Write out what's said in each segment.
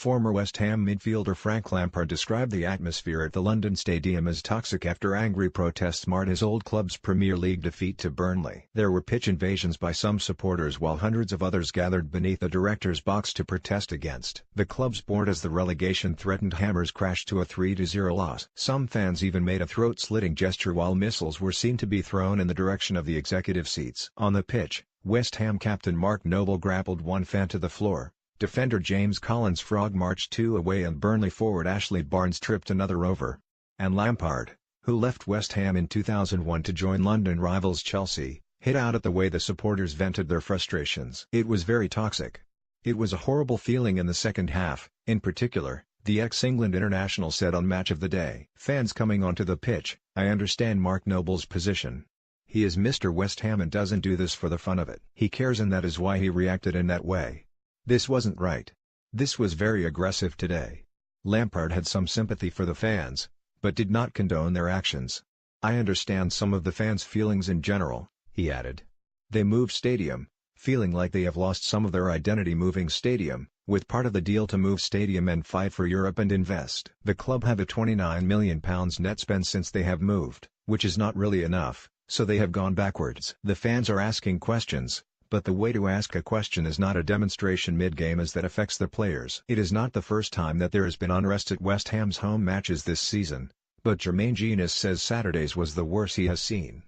Former West Ham midfielder Frank Lampard described the atmosphere at the London Stadium as toxic after angry protests marred his old club's Premier League defeat to Burnley. There were pitch invasions by some supporters while hundreds of others gathered beneath the director's box to protest against the club's board as the relegation threatened. Hammers crashed to a 3-0 loss. Some fans even made a throat-slitting gesture while missiles were seen to be thrown in the direction of the executive seats. On the pitch, West Ham captain Mark Noble grappled one fan to the floor, defender James Collins frog marched two away and Burnley forward Ashley Barnes tripped another over. And Lampard, who left West Ham in 2001 to join London rivals Chelsea, hit out at the way the supporters vented their frustrations. It was very toxic. It was a horrible feeling in the second half, in particular, the ex-England international said on Match of the Day. Fans coming onto the pitch, I understand Mark Noble's position. He is Mr. West Ham and doesn't do this for the fun of it. He cares and that is why he reacted in that way. This wasn't right. This was very aggressive today. Lampard had some sympathy for the fans, but did not condone their actions. I understand some of the fans' feelings in general, he added. They move stadium, feeling like they have lost some of their identity moving stadium, with part of the deal to move stadium and fight for Europe and invest. The club have a £29 million net spend since they have moved, which is not really enough. So they have gone backwards. The fans are asking questions, but the way to ask a question is not a demonstration mid-game as that affects the players. It is not the first time that there has been unrest at West Ham's home matches this season, but Jermaine Jenas says Saturday's was the worst he has seen.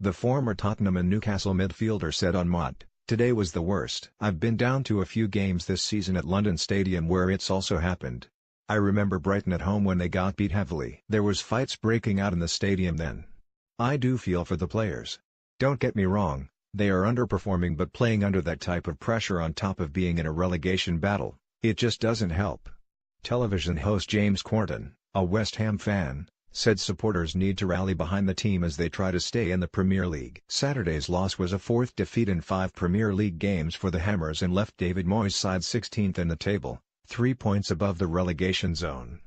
The former Tottenham and Newcastle midfielder said on Mott, "Today was the worst. I've been down to a few games this season at London Stadium where it's also happened. I remember Brighton at home when they got beat heavily. There was fights breaking out in the stadium then. I do feel for the players. Don't get me wrong, they are underperforming but playing under that type of pressure on top of being in a relegation battle, it just doesn't help." Television host James Quarton, a West Ham fan, said supporters need to rally behind the team as they try to stay in the Premier League. Saturday's loss was a fourth defeat in 5 Premier League games for the Hammers and left David Moyes' side 16th in the table, 3 points above the relegation zone.